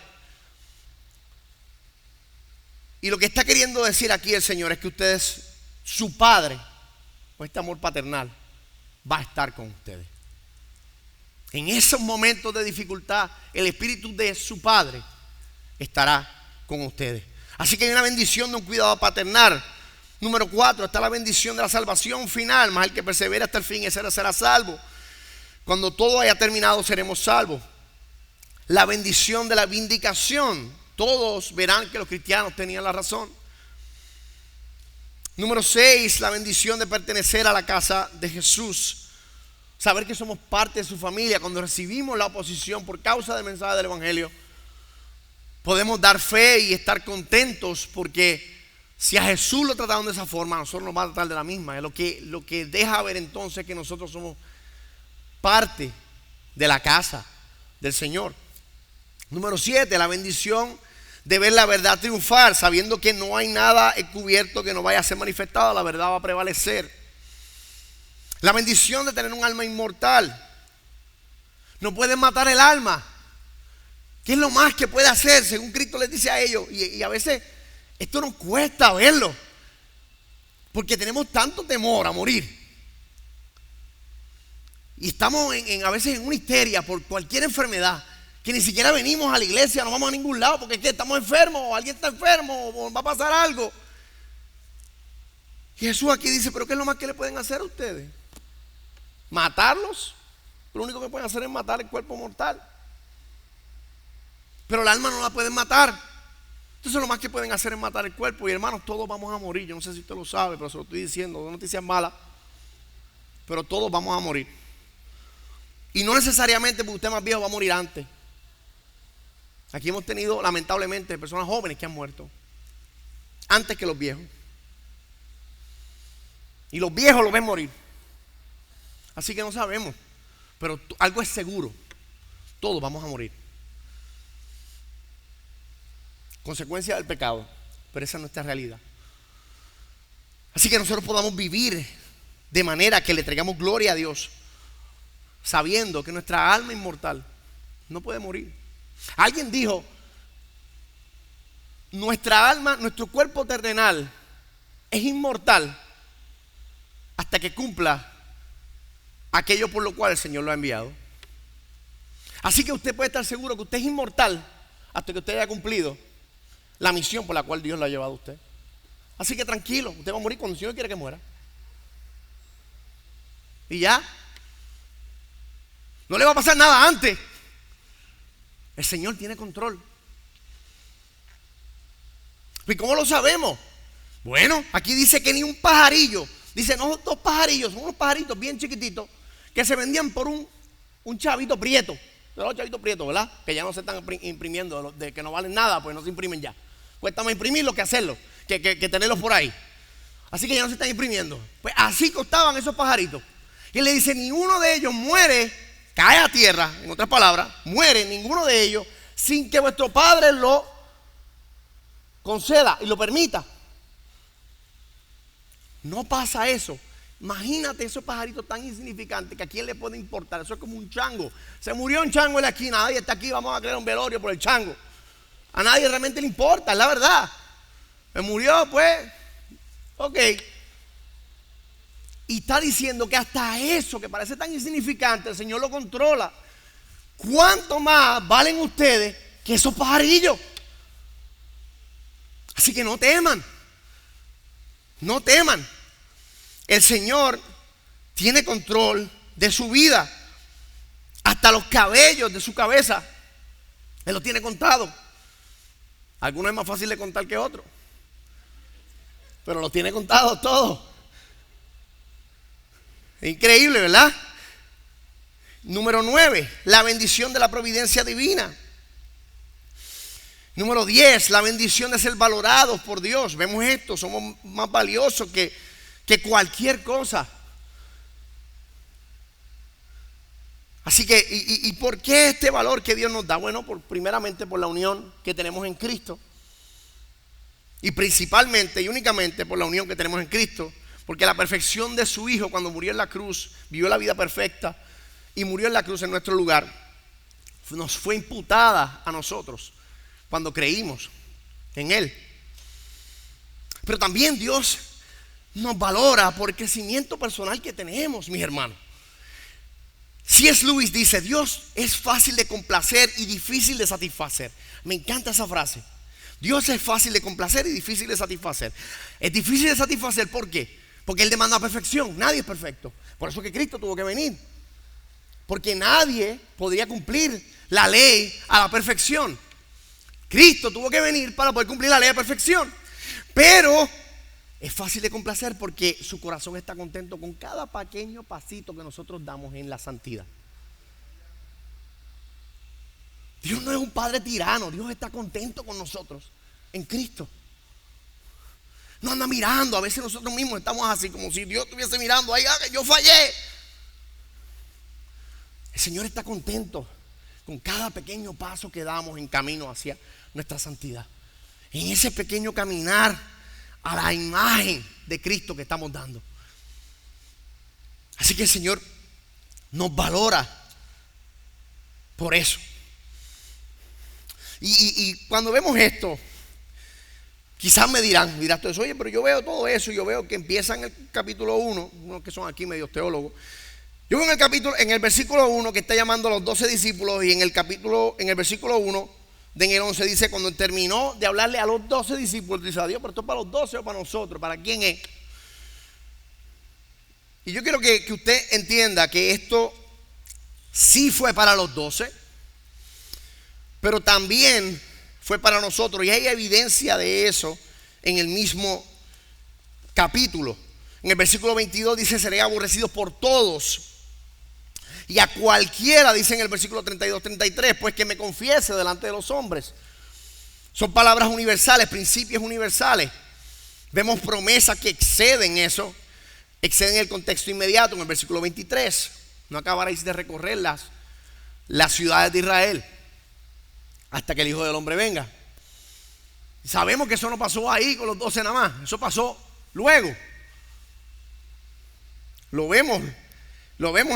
Y lo que está queriendo decir aquí el Señor es que ustedes, su Padre, con este amor paternal, va a estar con ustedes. En esos momentos de dificultad, el Espíritu de su Padre estará con ustedes. Así que hay una bendición de un cuidado paternal. Número 4, está la bendición de la salvación final. Más el que persevera hasta el fin, ese será salvo. Cuando todo haya terminado, seremos salvos. La bendición de la vindicación. Todos verán que los cristianos tenían la razón. Número 6, la bendición de pertenecer a la casa de Jesús. Saber que somos parte de su familia. Cuando recibimos la oposición por causa del mensaje del evangelio, podemos dar fe y estar contentos, porque si a Jesús lo trataron de esa forma, a nosotros nos va a tratar de la misma. Es lo que deja ver entonces que nosotros somos parte de la casa del Señor. Número 7, la bendición de ver la verdad triunfar, sabiendo que no hay nada encubierto que no vaya a ser manifestado, la verdad va a prevalecer. La bendición de tener un alma inmortal. No pueden matar el alma. ¿Qué es lo más que puede hacer? Según Cristo les dice a ellos. Y a veces esto nos cuesta verlo, porque tenemos tanto temor a morir. Y estamos a veces en una histeria por cualquier enfermedad, que ni siquiera venimos a la iglesia, no vamos a ningún lado, porque es que estamos enfermos, o alguien está enfermo, o va a pasar algo. Y Jesús aquí dice: ¿pero qué es lo más que le pueden hacer a ustedes? ¿Matarlos? Lo único que pueden hacer es matar el cuerpo mortal, pero el alma no la pueden matar. Entonces lo más que pueden hacer es matar el cuerpo. Y hermanos, todos vamos a morir. Yo no sé si usted lo sabe, pero se lo estoy diciendo, no noticias malas, pero todos vamos a morir. Y no necesariamente porque usted más viejo va a morir antes. Aquí hemos tenido lamentablemente personas jóvenes que han muerto antes que los viejos, y los viejos lo ven morir. Así que no sabemos, pero algo es seguro: todos vamos a morir, consecuencia del pecado, pero esa es nuestra realidad. Así que nosotros podamos vivir de manera que le traigamos gloria a Dios, sabiendo que nuestra alma inmortal no puede morir. Alguien dijo: nuestra alma, nuestro cuerpo terrenal es inmortal hasta que cumpla aquello por lo cual el Señor lo ha enviado. Así que usted puede estar seguro que usted es inmortal hasta que usted haya cumplido la misión por la cual Dios lo ha llevado a usted. Así que tranquilo, usted va a morir cuando el Señor quiere que muera. Y ya. No le va a pasar nada antes. El Señor tiene control. ¿Y cómo lo sabemos? Bueno, aquí dice que ni un pajarillo. Dice, no, 2 pajarillos, son unos pajaritos bien chiquititos que se vendían por un chavito prieto. De los chavitos prietos, ¿verdad? Que ya no se están imprimiendo, de que no valen nada, pues no se imprimen ya. Cuesta más imprimirlos que hacerlo, que tenerlos por ahí. Así que ya no se están imprimiendo. Pues así costaban esos pajaritos. Y él le dice, ni uno de ellos muere, cae a tierra, en otras palabras, muere ninguno de ellos sin que vuestro Padre lo conceda y lo permita. No pasa eso. Imagínate esos pajaritos tan insignificantes que a quién le puede importar. Eso es como un chango. Se murió un chango en la esquina, nadie está aquí, vamos a crear un velorio por el chango. A nadie realmente le importa, es la verdad. Me murió, pues, ok. Y está diciendo que hasta eso que parece tan insignificante, el Señor lo controla. ¿Cuánto más valen ustedes que esos pajarillos? Así que no teman. No teman. El Señor tiene control de su vida. Hasta los cabellos de su cabeza Él los tiene contados. Algunos es más fácil de contar que otros, pero los tiene contados todos. Increíble, ¿verdad? Número 9, la bendición de la providencia divina. Número 10, la bendición de ser valorados por Dios. Vemos esto, somos más valiosos que cualquier cosa. Así que, ¿y por qué este valor que Dios nos da? Bueno, primeramente por la unión que tenemos en Cristo. Y principalmente y únicamente por la unión que tenemos en Cristo. Porque la perfección de su Hijo cuando murió en la cruz, vivió la vida perfecta y murió en la cruz en nuestro lugar, nos fue imputada a nosotros cuando creímos en Él. Pero también Dios nos valora por el crecimiento personal que tenemos, mis hermanos. C.S. Lewis dice, Dios es fácil de complacer y difícil de satisfacer. Me encanta esa frase. Dios es fácil de complacer y difícil de satisfacer. Es difícil de satisfacer, ¿por qué? Porque Él demanda perfección. Nadie es perfecto. Por eso que Cristo tuvo que venir. Porque nadie podría cumplir la ley a la perfección. Cristo tuvo que venir para poder cumplir la ley a perfección. Pero es fácil de complacer porque su corazón está contento con cada pequeño pasito que nosotros damos en la santidad. Dios no es un padre tirano. Dios está contento con nosotros en Cristo. No anda mirando. A veces nosotros mismos estamos así como si Dios estuviese mirando ahí, yo fallé. El Señor está contento con cada pequeño paso que damos en camino hacia nuestra santidad. En ese pequeño caminar a la imagen de Cristo que estamos dando. Así que el Señor nos valora por eso. Y cuando vemos esto, quizás me dirás tú eso, oye, pero yo veo todo eso y yo veo que empieza en el capítulo 1, unos que son aquí medios teólogos. Yo veo en el versículo 1 que está llamando a los 12 discípulos y en el versículo 1 en el 11 dice, cuando terminó de hablarle a los 12 discípulos, dice, a Dios, pero esto es para los 12 o para nosotros, ¿para quién es? Y yo quiero que usted entienda que esto sí fue para los 12, pero también fue para nosotros. Y hay evidencia de eso en el mismo capítulo. En el versículo 22 dice, seré aborrecido por todos. Y a cualquiera, dice en el versículo 32-33, pues que me confiese delante de los hombres. Son palabras universales, principios universales. Vemos promesas que exceden eso, exceden el contexto inmediato. En el versículo 23, no acabaréis de recorrer las ciudades de Israel hasta que el Hijo del Hombre venga. Sabemos que eso no pasó ahí con los 12 nada más, eso pasó luego. Lo vemos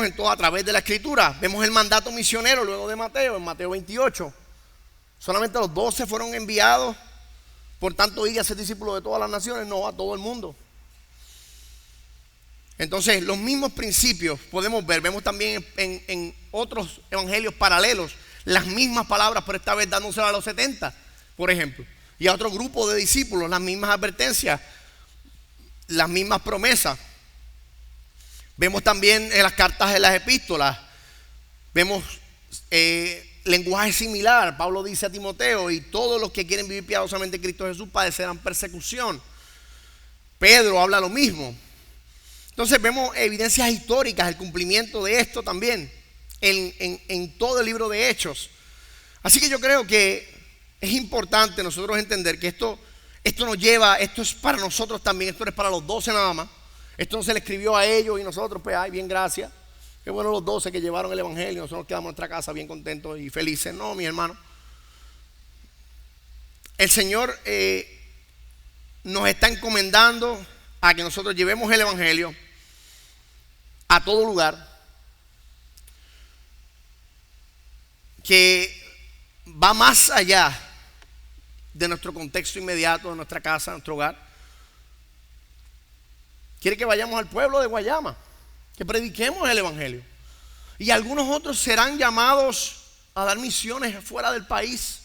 en todo a través de la Escritura. Vemos el mandato misionero luego de Mateo, en Mateo 28. Solamente los 12 fueron enviados, por tanto, ir a ser discípulos de todas las naciones, no a todo el mundo. Entonces, los mismos principios podemos ver. Vemos también en otros evangelios paralelos las mismas palabras, pero esta vez dándoselas a los 70, por ejemplo. Y a otro grupo de discípulos, las mismas advertencias, las mismas promesas. Vemos también en las cartas de las epístolas Vemos lenguaje similar. Pablo dice a Timoteo: y todos los que quieren vivir piadosamente en Cristo Jesús padecerán persecución. Pedro habla lo mismo. Entonces vemos evidencias históricas, el cumplimiento de esto también en todo el libro de Hechos. Así que yo creo que es importante nosotros entender que esto nos lleva, esto es para nosotros también, esto no es para los 12 nada más. Esto no se le escribió a ellos y nosotros, pues, ay, bien, gracias. Qué bueno los 12 que llevaron el evangelio, nosotros nos quedamos en nuestra casa bien contentos y felices. No, mi hermano. El Señor nos está encomendando a que nosotros llevemos el evangelio a todo lugar, que va más allá de nuestro contexto inmediato, de nuestra casa, de nuestro hogar. Quiere que vayamos al pueblo de Guayama, que prediquemos el evangelio. Y algunos otros serán llamados a dar misiones fuera del país,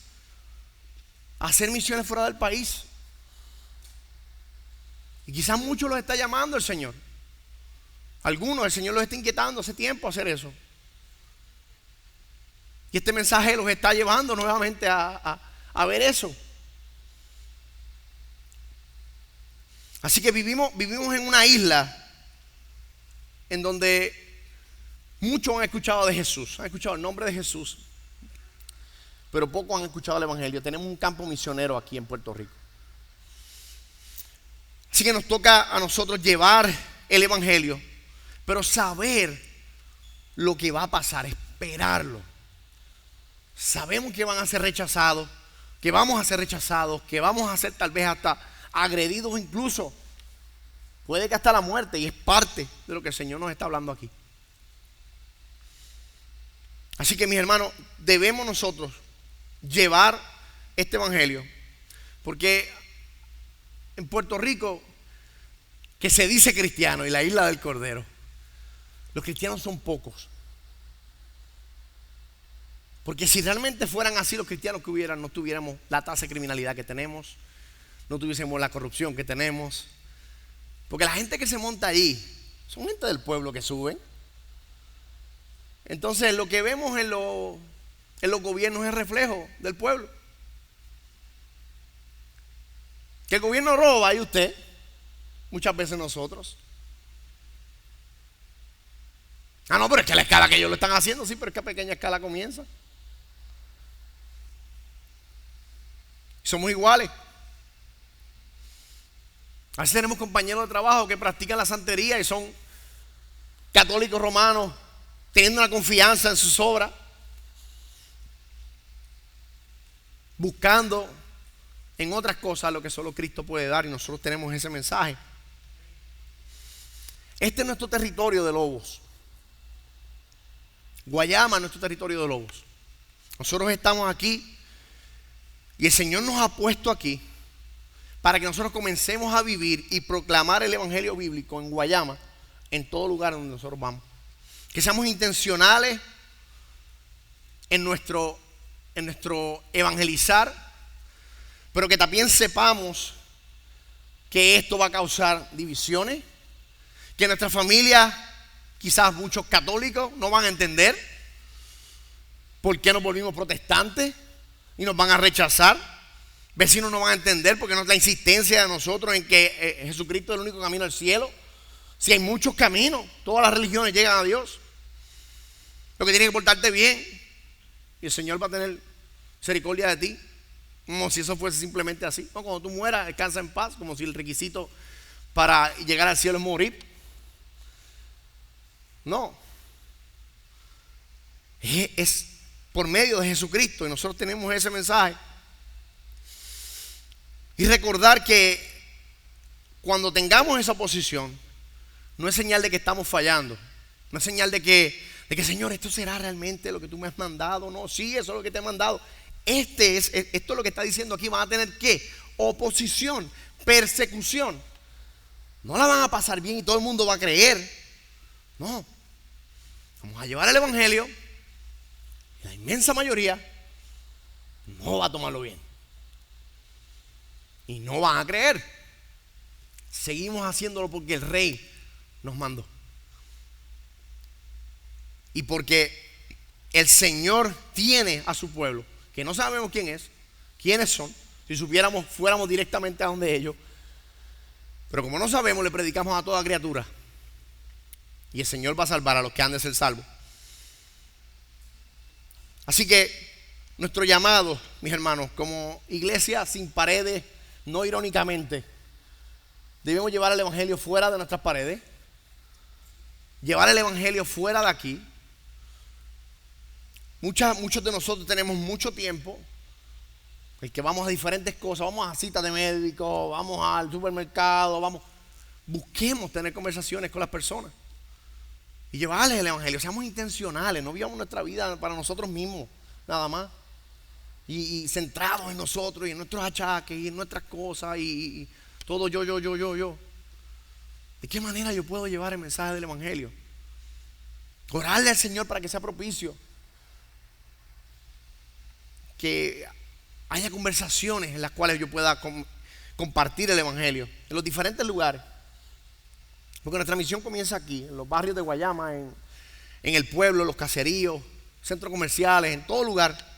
a hacer misiones fuera del país. Y quizás muchos los está llamando el Señor. Algunos, el Señor los está inquietando hace tiempo a hacer eso. Y este mensaje los está llevando nuevamente a ver eso. Así que vivimos en una isla en donde muchos han escuchado de Jesús, han escuchado el nombre de Jesús, pero pocos han escuchado el evangelio. Tenemos un campo misionero aquí en Puerto Rico. Así que nos toca a nosotros llevar el evangelio, pero saber lo que va a pasar, esperarlo. Sabemos que van a ser rechazados, que vamos a ser rechazados, que vamos a ser tal vez hasta agredidos incluso. Puede que hasta la muerte, y es parte de lo que el Señor nos está hablando aquí. Así que, mis hermanos, debemos nosotros llevar este evangelio, porque en Puerto Rico, que se dice cristiano, y la isla del Cordero, los cristianos son pocos. Porque si realmente fueran así los cristianos que hubieran, no tuviéramos la tasa de criminalidad que tenemos, no tuviésemos la corrupción que tenemos. Porque la gente que se monta allí son gente del pueblo que suben. Entonces lo que vemos en los gobiernos es reflejo del pueblo. Que el gobierno roba, y usted, muchas veces nosotros. Ah, no, pero es que la escala que ellos lo están haciendo, sí, pero es que a pequeña escala comienza. Somos iguales. A veces tenemos compañeros de trabajo que practican la santería y son católicos romanos, teniendo una confianza en sus obras, buscando en otras cosas lo que solo Cristo puede dar, y nosotros tenemos ese mensaje. Este es nuestro territorio de lobos. Guayama es nuestro territorio de lobos. Nosotros estamos aquí y el Señor nos ha puesto aquí para que nosotros comencemos a vivir y proclamar el evangelio bíblico en Guayama, en todo lugar donde nosotros vamos. Que seamos intencionales en nuestro evangelizar, pero que también sepamos que esto va a causar divisiones, que nuestra familia, quizás muchos católicos, no van a entender por qué nos volvimos protestantes y nos van a rechazar. Vecinos no van a entender porque no es la insistencia de nosotros en que Jesucristo es el único camino al cielo. Si hay muchos caminos, todas las religiones llegan a Dios. Lo que tienes que portarte bien y el Señor va a tener misericordia de ti, como si eso fuese simplemente así. No, cuando tú mueras, descansa en paz, como si el requisito para llegar al cielo es morir. No, es por medio de Jesucristo, y nosotros tenemos ese mensaje. Y recordar que cuando tengamos esa posición, no es señal de que estamos fallando, no es señal de que Señor, esto será realmente lo que tú me has mandado. No, sí, eso es lo que te he mandado. Esto es lo que está diciendo aquí. Van a tener ¿qué? Oposición, persecución. No la van a pasar bien y todo el mundo va a creer. No, vamos a llevar el evangelio y la inmensa mayoría no va a tomarlo bien y no van a creer. Seguimos haciéndolo porque el Rey nos mandó y porque el Señor tiene a su pueblo, que no sabemos quién es, quiénes son. Si supiéramos, fuéramos directamente a donde ellos. Pero como no sabemos, le predicamos a toda criatura. Y el Señor va a salvar a los que han de ser salvos. Así que nuestro llamado, mis hermanos, como iglesia sin paredes, no irónicamente, debemos llevar el evangelio fuera de nuestras paredes, llevar el evangelio fuera de aquí. Muchos de nosotros tenemos mucho tiempo, el que vamos a diferentes cosas, vamos a citas de médico, vamos al supermercado, busquemos tener conversaciones con las personas y llevarles el evangelio. Seamos intencionales, no vivamos nuestra vida para nosotros mismos nada más y centrados en nosotros y en nuestros achaques y en nuestras cosas y todo yo. ¿De qué manera yo puedo llevar el mensaje del evangelio? Orarle al Señor para que sea propicio, que haya conversaciones en las cuales yo pueda compartir el evangelio en los diferentes lugares, porque nuestra misión comienza aquí, en los barrios de Guayama, en el pueblo, los caseríos, centros comerciales, en todo lugar.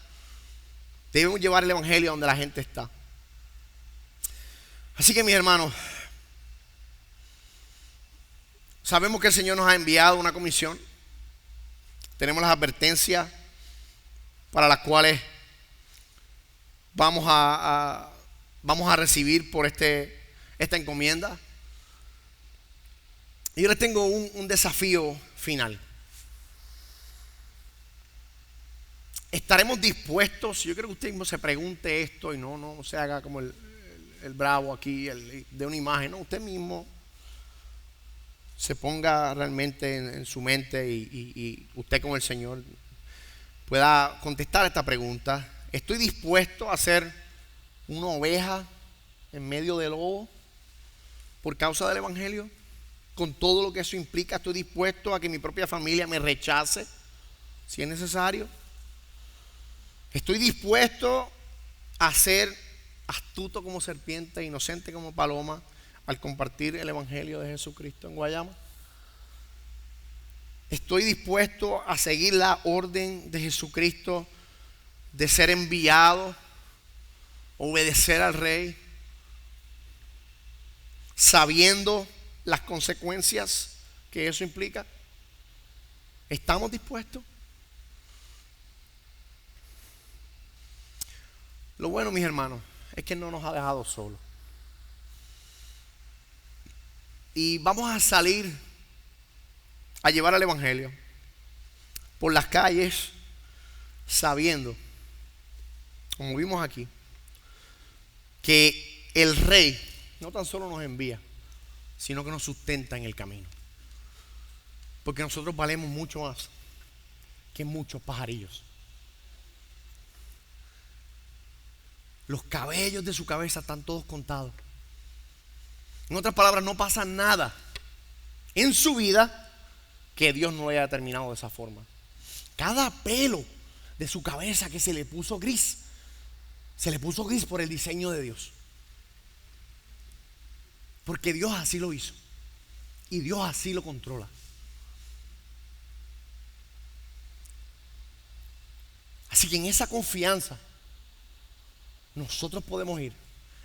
Debemos llevar el evangelio donde la gente está. Así que, mis hermanos, sabemos que el Señor nos ha enviado una comisión. Tenemos las advertencias para las cuales vamos a recibir por esta encomienda. Y yo les tengo un desafío final. ¿Estaremos dispuestos? Yo creo que usted mismo se pregunte esto y no se haga como el bravo aquí, de una imagen. No, usted mismo se ponga realmente en su mente y usted como el Señor pueda contestar esta pregunta. ¿Estoy dispuesto a ser una oveja en medio del lobo por causa del evangelio? Con todo lo que eso implica, ¿estoy dispuesto a que mi propia familia me rechace si es necesario? ¿Estoy dispuesto a ser astuto como serpiente, inocente como paloma al compartir el evangelio de Jesucristo en Guayama? ¿Estoy dispuesto a seguir la orden de Jesucristo de ser enviado, obedecer al Rey, sabiendo las consecuencias que eso implica? ¿Estamos dispuestos? Lo bueno, mis hermanos, es que no nos ha dejado solos. Y vamos a salir a llevar el evangelio por las calles sabiendo, como vimos aquí, que el Rey no tan solo nos envía, sino que nos sustenta en el camino. Porque nosotros valemos mucho más que muchos pajarillos. Los cabellos de su cabeza están todos contados. En otras palabras, no pasa nada en su vida que Dios no haya determinado de esa forma. Cada pelo de su cabeza que se le puso gris por el diseño de Dios. Porque Dios así lo hizo. Y Dios así lo controla. Así que en esa confianza nosotros podemos ir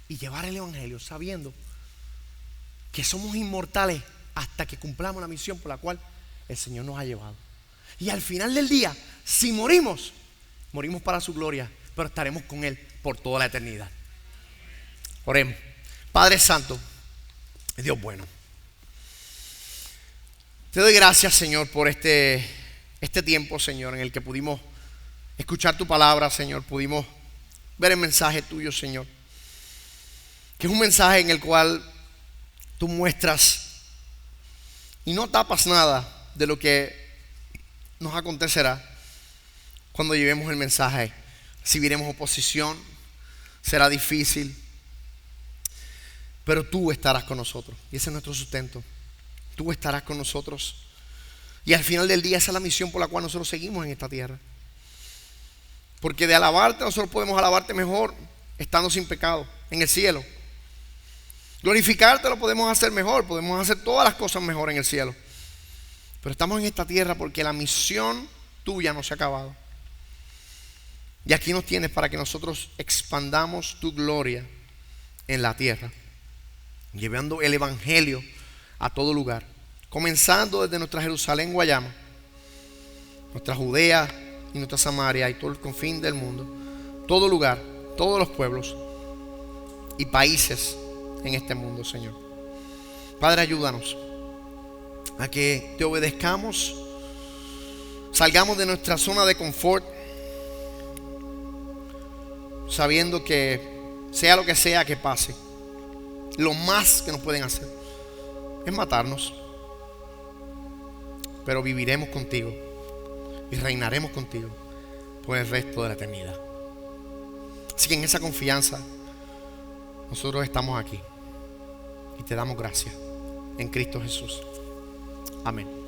y llevar el evangelio sabiendo que somos inmortales hasta que cumplamos la misión por la cual el Señor nos ha llevado. Y al final del día, si morimos para su gloria, pero estaremos con Él por toda la eternidad. Oremos. Padre Santo, Dios bueno, te doy gracias, Señor, por este tiempo, Señor, en el que pudimos escuchar tu palabra, Señor, pudimos ver el mensaje tuyo, Señor, que es un mensaje en el cual tú muestras y no tapas nada de lo que nos acontecerá cuando llevemos el mensaje. Recibiremos oposición, será difícil, pero tú estarás con nosotros y ese es nuestro sustento. Tú estarás con nosotros y al final del día esa es la misión por la cual nosotros seguimos en esta tierra. Porque de alabarte nosotros podemos alabarte mejor estando sin pecado en el cielo. Glorificarte lo podemos hacer mejor, podemos hacer todas las cosas mejor en el cielo. Pero estamos en esta tierra porque la misión tuya no se ha acabado. Y aquí nos tienes para que nosotros expandamos tu gloria en la tierra, llevando el evangelio a todo lugar, comenzando desde nuestra Jerusalén, Guayama, nuestra Judea y nuestra Samaria y todo el confín del mundo, todo lugar, todos los pueblos y países en este mundo, Señor. Padre, ayúdanos a que te obedezcamos, salgamos de nuestra zona de confort, sabiendo que sea lo que sea que pase, lo más que nos pueden hacer es matarnos, pero viviremos contigo y reinaremos contigo por el resto de la eternidad. Así que en esa confianza nosotros estamos aquí y te damos gracias en Cristo Jesús. Amén.